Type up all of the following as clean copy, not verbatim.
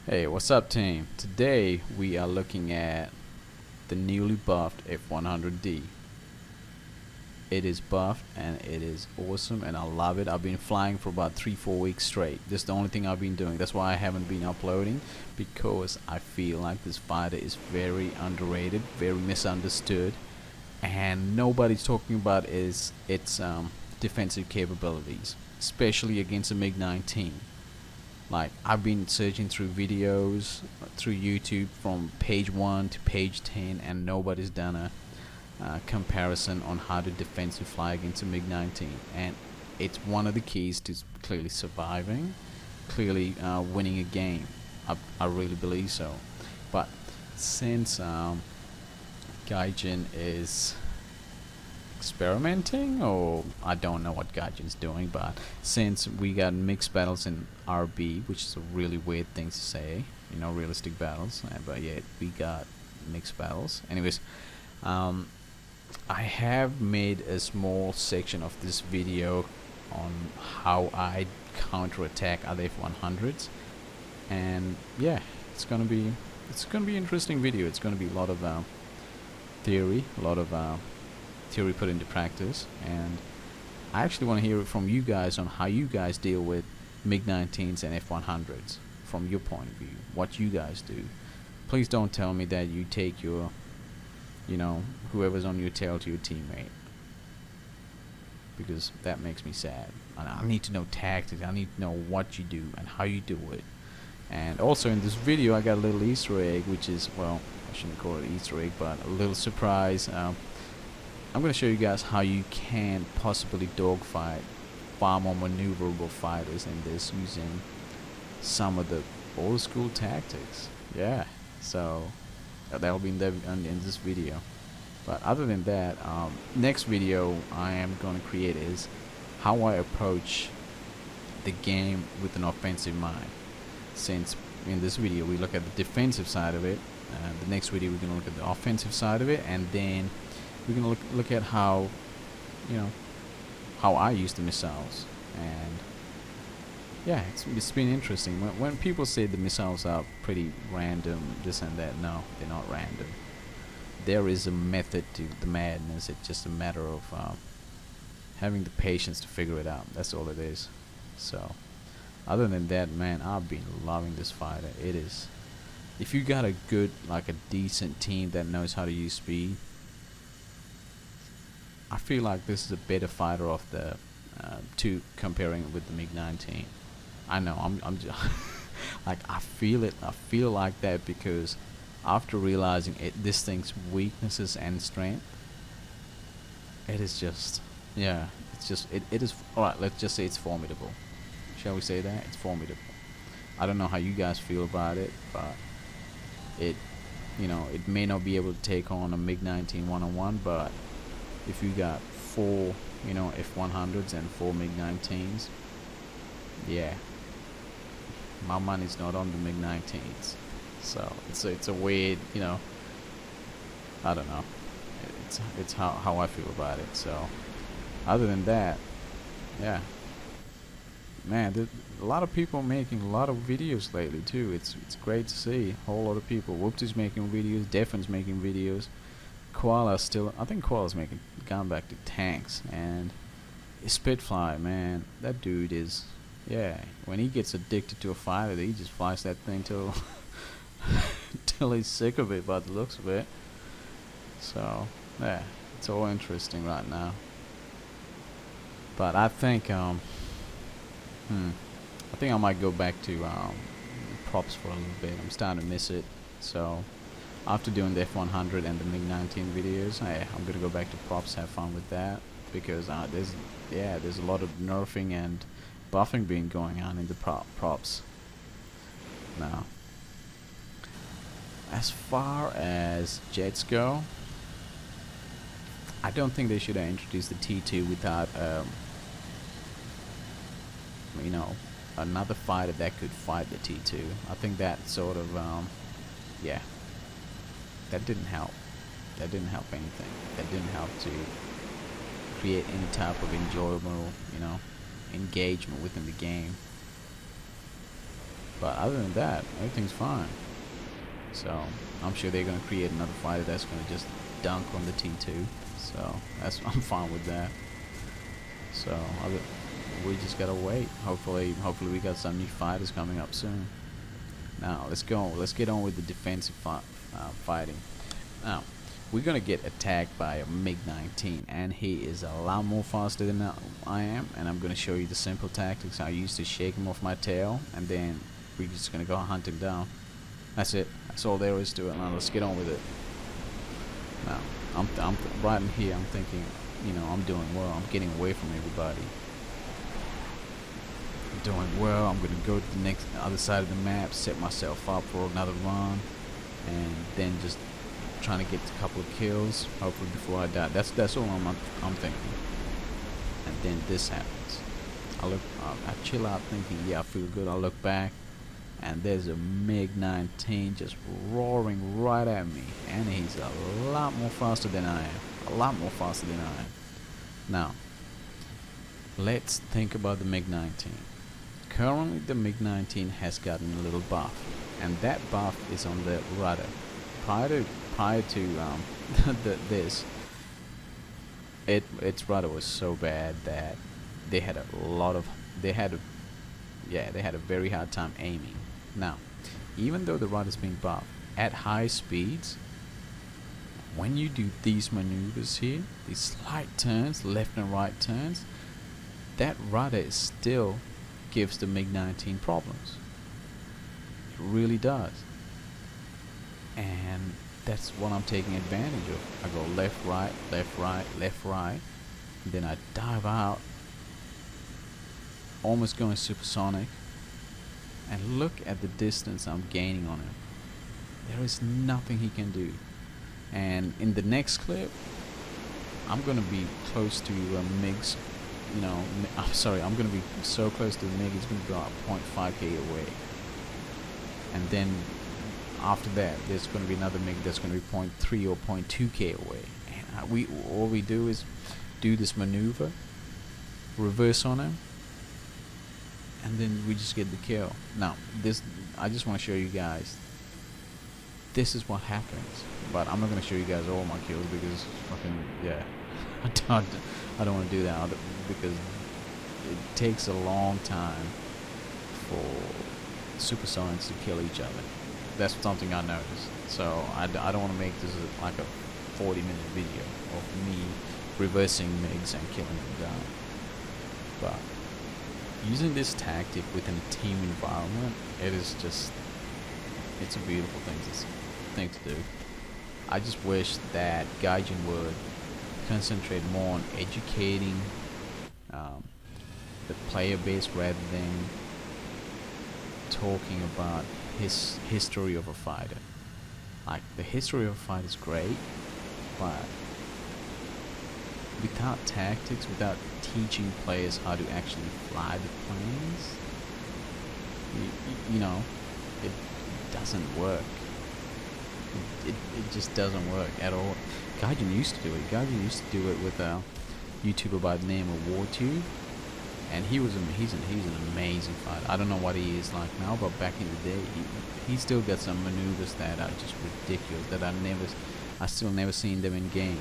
Hey, what's up, team? Today we are looking at the newly buffed F100 D. It is buffed and it is awesome and I love it. I've been flying for about 3-4 weeks straight. This is the only thing I've been doing. That's why I haven't been uploading, because I feel like this fighter is very underrated, very misunderstood, and nobody's talking about its defensive capabilities, especially against a MiG-19. Like, I've been searching through videos through YouTube from page 1 to page 10, and nobody's done a comparison on how to defensive fly against a MiG-19. And it's one of the keys to clearly surviving, clearly winning a game. I really believe so. But since Gaijin is experimenting, or I don't know what Gaijin's doing, but since we got mixed battles in RB, which is a really weird thing to say, realistic battles, but yet we got mixed battles. Anyways, I have made a small section of this video on how I counterattack other F100s, and yeah, it's gonna be interesting video. It's gonna be a lot of theory, theory put into practice, and I actually want to hear it from you guys on how you guys deal with MiG-19s and F100s from your point of view, what you guys do. Please don't tell me that you take your, whoever's on your tail to your teammate, because that makes me sad. I need to know tactics, I need to know what you do and how you do it. And also in this video I got a little Easter egg, which is, well, I shouldn't call it Easter egg, but a little surprise. I'm going to show you guys how you can possibly dogfight far more maneuverable fighters in this using some of the old school tactics. Yeah, so that'll be in this video. But other than that, next video I am going to create is how I approach the game with an offensive mind. Since in this video we look at the defensive side of it, the next video we're going to look at the offensive side of it, and then we're gonna look at how, how I use the missiles. And yeah, it's been interesting. When people say the missiles are pretty random, this and that, no, they're not random. There is a method to the madness. It's just a matter of having the patience to figure it out. That's all it is. So other than that, man, I've been loving this fighter. It is, if you got a good, like a decent team that knows how to use speed, I feel like this is a better fighter of the two, comparing it with the MiG-19. I know I'm just like, I feel it. I feel like that because after realizing this thing's weaknesses and strength, it is just, yeah, it's just, it is, alright, let's just say it's formidable. Shall we say that? It's formidable. I don't know how you guys feel about it, but it may not be able to take on a MiG-19 one-on-one, but if you got 4 F100s and 4 MiG-19s, yeah, my money's not on the MiG-19s. So it's a weird, I don't know, it's how I feel about it. So other than that, yeah, man, a lot of people making a lot of videos lately too. It's great to see a whole lot of people. Whoopty's making videos, Defin's making videos, Koala still, I think Koala's gone back to tanks, and Spitfire, man, that dude is, yeah, when he gets addicted to a fighter, he just flies that thing till till he's sick of it by the looks of it. So yeah, it's all interesting right now. But I think I think I might go back to props for a little bit. I'm starting to miss it. So after doing the F100 and the MiG-19 videos, I'm gonna go back to props, have fun with that, because there's a lot of nerfing and buffing being going on in the props now. As far as jets go, I don't think they should have introduced the T2 without another fighter that could fight the T2. I think that sort of yeah, that didn't help. That didn't help anything. That didn't help to create any type of enjoyable, engagement within the game. But other than that, everything's fine. So I'm sure they're gonna create another fighter that's gonna just dunk on the T2. So that's I'm fine with that. So we just gotta wait. Hopefully we got some new fighters coming up soon. Now let's go. Let's get on with the defensive fighting. Now we're gonna get attacked by a MiG-19, and he is a lot more faster than I am. And I'm gonna show you the simple tactics I used to shake him off my tail, and then we're just gonna go hunt him down. That's it. That's all there is to it. Now let's get on with it. Now I'm right in here. I'm thinking, you know, I'm doing well. I'm getting away from everybody. I'm doing well. I'm gonna go to the next other side of the map, set myself up for another run, and then just trying to get a couple of kills, hopefully before I die. That's all I'm thinking. And then this happens. I chill out thinking, yeah, I feel good. I look back, and there's a MiG-19 just roaring right at me, and he's a lot more faster than I am. A lot more faster than I am. Now, let's think about the MiG-19. Currently, the MiG-19 has gotten a little buff, and that buff is on the rudder. Prior to this, its rudder was so bad that they had a very hard time aiming. Now, even though the rudder's been buffed, at high speeds, when you do these maneuvers here, these slight turns, left and right turns, that rudder still gives the MiG-19 problems. It really does. And that's what I'm taking advantage of. I go left, right, left, right, left, right. Then I dive out, almost going supersonic. And look at the distance I'm gaining on him. There is nothing he can do. And in the next clip, I'm gonna be close to MiG's. You know, I'm gonna be so close to the MiG, it's gonna be about 0.5k away. And then after that, there's gonna be another MiG that's gonna be 0.3 or 0.2k away. And all we do is do this maneuver, reverse on him, and then we just get the kill. Now, I just want to show you guys. This is what happens. But I'm not gonna show you guys all my kills because fucking yeah, I don't want to do that because it takes a long time for supersonics to kill each other. That's something I noticed. So I don't want to make this like a 40-minute video of me reversing MiGs and killing them down. But using this tactic within a team environment, it's a beautiful thing to do. I just wish that Gaijin would concentrate more on educating the player base rather than talking about his history of a fighter. Like, the history of a fighter is great, but without tactics, without teaching players how to actually fly the planes, you know, it doesn't work. It just doesn't work at all. Gaijin used to do it. Gaijin used to do it with a YouTuber by the name of WarTube, and he's an amazing fighter. I don't know what he is like now, but back in the day, he still got some maneuvers that are just ridiculous. That I still never seen them in game.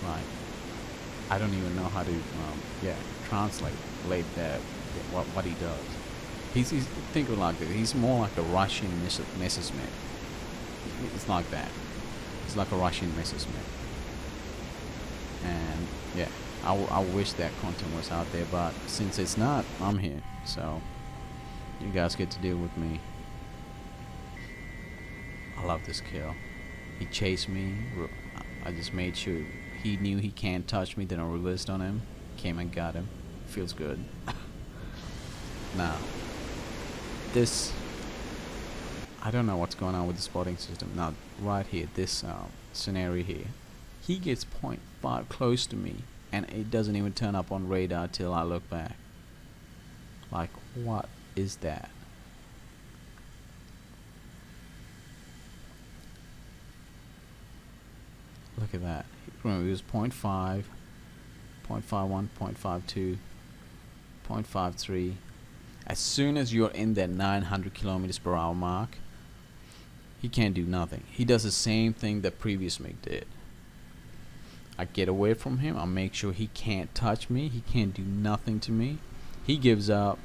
Like, I don't even know how to translate that what he does. He's think of it like this. He's more like a Russian Messerschmitt. It's like that. It's like a Russian Messerschmitt. And yeah, I wish that content was out there, but since it's not, I'm here. So you guys get to deal with me. I love this kill. He chased me. I just made sure he knew he can't touch me. Then I reversed on him. Came and got him. Feels good. Now, this, I don't know what's going on with the spotting system. Now, right here, this scenario here, he gets 0.5 close to me, and it doesn't even turn up on radar till I look back. Like, what is that? Look at that. Remember, it was 0.5, 0.51, 0.52, 0.53, As soon as you're in that 900 kilometers per hour mark, he can't do nothing. He does the same thing that previous MiG did. I get away from him. I make sure he can't touch me. He can't do nothing to me. He gives up,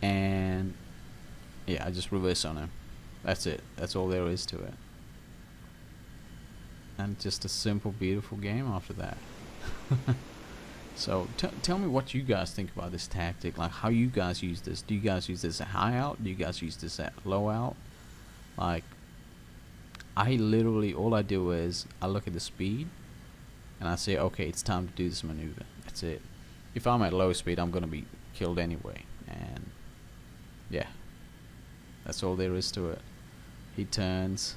and yeah, I just reverse on him. That's it. That's all there is to it. And just a simple, beautiful game after that. So tell me what you guys think about this tactic. Like, how you guys use this. Do you guys use this at high out? Do you guys use this at low out? Like, I literally, all I do is I look at the speed and I say, okay, it's time to do this maneuver. That's it. If I'm at low speed, I'm gonna be killed anyway. And yeah, that's all there is to it. He turns.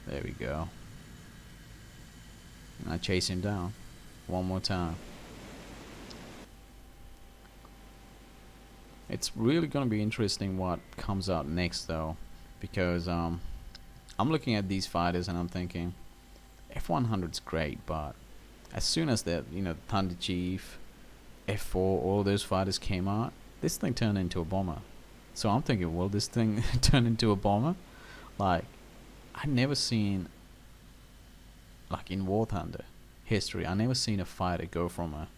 There we go. And I chase him down one more time. It's really gonna be interesting what comes out next, though, because I'm looking at these fighters and I'm thinking F100's great, but as soon as the Thunder Chief, F4, all those fighters came out, this thing turned into a bomber. So I'm thinking, will this thing turn into a bomber? Like, I never seen, like, in War Thunder history, I never seen a fighter go from a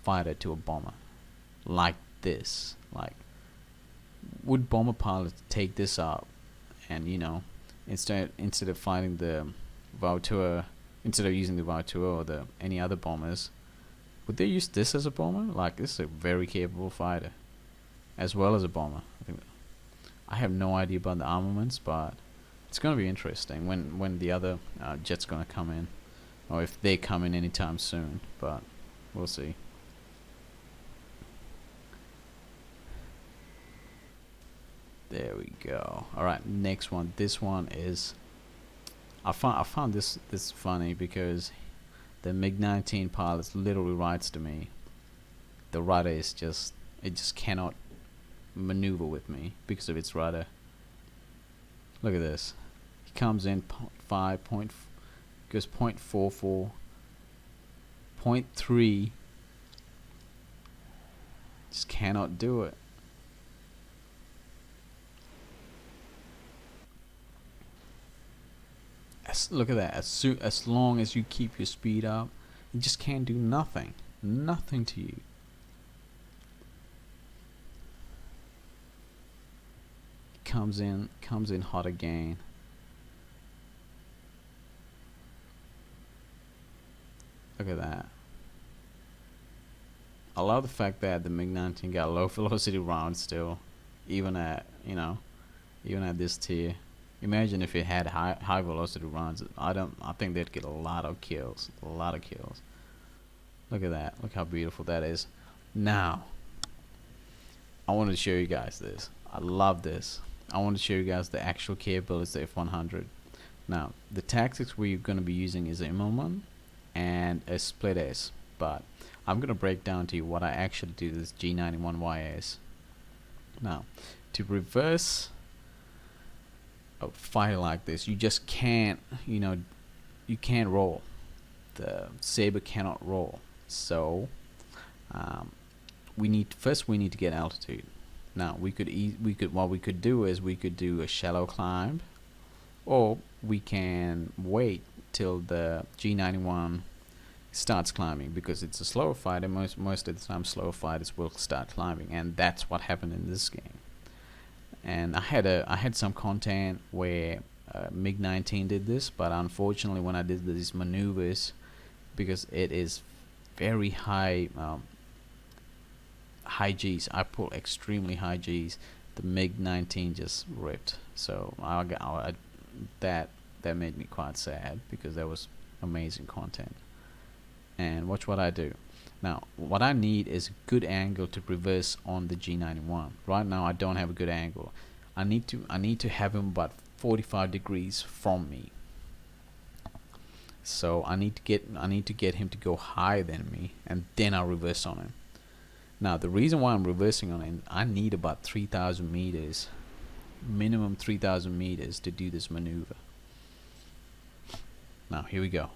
fighter to a bomber like this. Like, would bomber pilots take this up and instead of fighting the Vautour, instead of using the Vautour or the any other bombers, would they use this as a bomber? Like, this is a very capable fighter as well as a bomber. I have no idea about the armaments, but it's going to be interesting when the other jet's going to come in, or if they come in anytime soon, but we'll see. There we go. Alright, next one. This one is, I found this funny because the MiG-19 pilot literally writes to me, the rudder is just, it just cannot maneuver with me because of its rudder. Look at this. He comes in 0.5, goes 0.44, 0.3. Just cannot do it. Look at that. As long as you keep your speed up, you just can't do nothing. Nothing to you. Comes in hot again. Look at that. I love the fact that the MiG-19 got low velocity rounds still, even at this tier. Imagine if it had high velocity rounds. I think they'd get a lot of kills. Look at that. Look how beautiful that is. Now, I want to show you guys this. I love this. I want to show you guys the actual capabilities of the F100. Now, the tactics we're going to be using is a M1 and a split S, but I'm going to break down to you what I actually do with this G91YS. Now, to reverse a fighter like this, you just can't, you can't roll. The Saber cannot roll. So, we need to get altitude. Now, what we could do is we could do a shallow climb, or we can wait till the G91 starts climbing, because it's a slower fighter. Most of the time, slower fighters will start climbing, and that's what happened in this game. And I had some content where MiG-19 did this, but unfortunately, when I did these maneuvers, because it is very high high G's, I pull extremely high G's, the MiG-19 just ripped. So that made me quite sad, because that was amazing content. And watch what I do. Now, what I need is a good angle to reverse on the G91. Right now, I don't have a good angle. I need to have him about 45 degrees from me. So I need to get him to go higher than me, and then I'll reverse on him. Now, the reason why I'm reversing on him, I need about 3,000 meters, minimum 3,000 meters to do this maneuver. Now, here we go.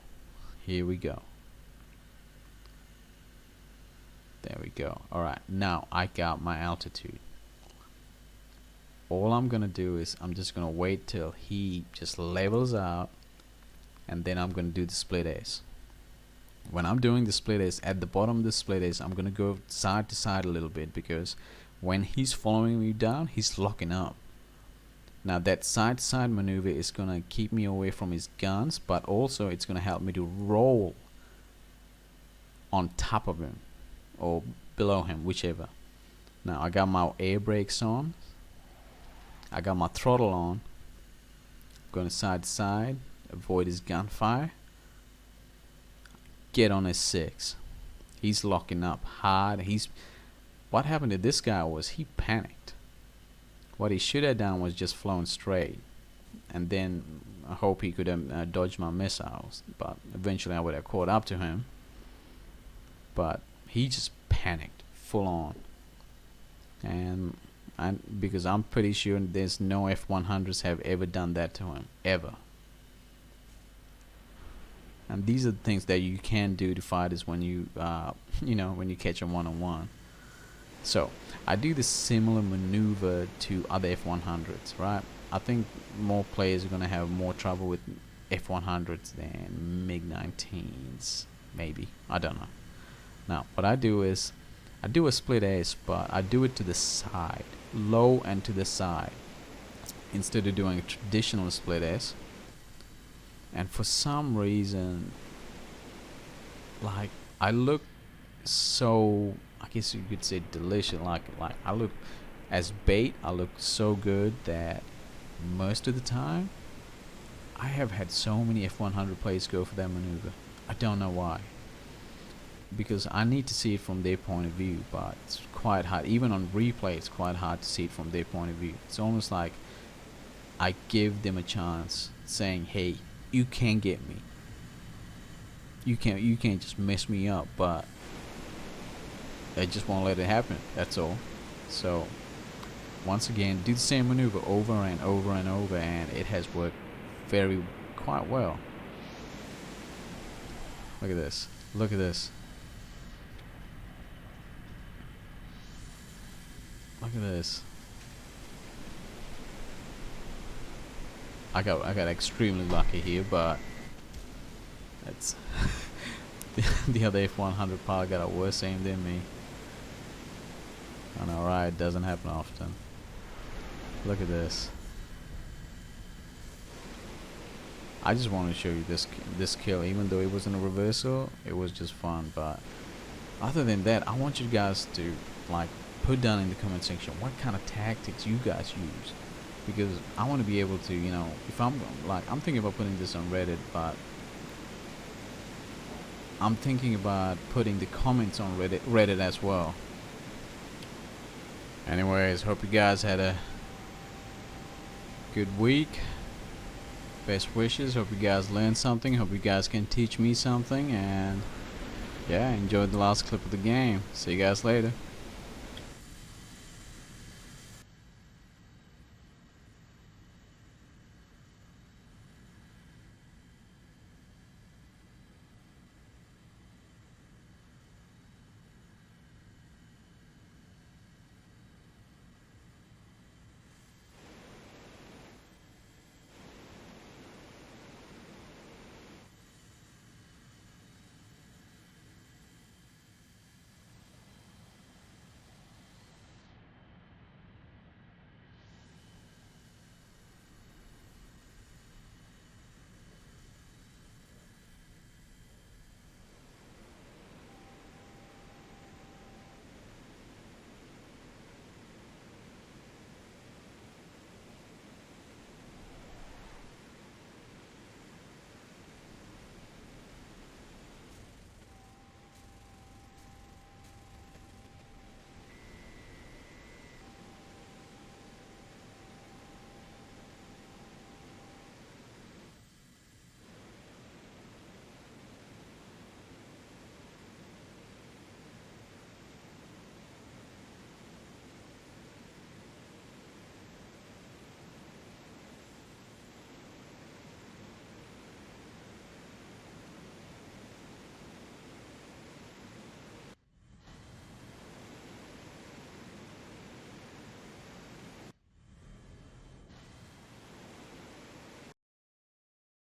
There we go. Alright, now I got my altitude. All I'm gonna do is I'm just gonna wait till he just levels out, and then I'm gonna do the split A's. When I'm doing the split A's, at the bottom of the split A's, I'm gonna go side to side a little bit, because when he's following me down, he's locking up. Now that side to side maneuver is gonna keep me away from his guns, but also it's gonna help me to roll on top of him or below him, whichever. Now I got my air brakes on, I got my throttle on, going side to side, avoid his gunfire, get on his 6. He's locking up hard. What happened to this guy was he panicked. What he should have done was just flown straight, and then I hope he could have dodged my missiles, but eventually I would have caught up to him. But he just panicked full on, and because I'm pretty sure there's no F100s have ever done that to him, ever. And these are the things that you can do to fighters when you when you catch them one-on-one. So I do this similar maneuver to other F100s, right? I think more players are gonna have more trouble with F100s than MiG-19s, maybe. I don't know. Now what I do is I do a split Ace, but I do it to the side, low and to the side, instead of doing a traditional split Ace. And for some reason, like, I look so, I guess you could say delicious, like I look as bait. I look so good that most of the time I have had so many F100 players go for that maneuver. I don't know why, because I need to see it from their point of view, but it's quite hard. Even on replay, it's quite hard to see it from their point of view. It's almost like I give them a chance, saying, hey, you can get me, you can't just mess me up, but I just won't let it happen, that's all. So once again, do the same maneuver over and over and over, and it has worked quite well. Look at this, look at this, look at this. I got extremely lucky here, but it's the other F100 pilot got a worse aim than me. I know, right? It doesn't happen often. Look at this. I just want to show you this kill, even though it wasn't a reversal. It was just fun, but other than that, I want you guys to like put down in the comment section what kind of tactics you guys use. Because I want to be able to, if I'm thinking about putting this on Reddit, but I'm thinking about putting the comments on Reddit as well. Anyways, hope you guys had a good week. Best wishes. Hope you guys learned something. Hope you guys can teach me something. And yeah, enjoyed the last clip of the game. See you guys later.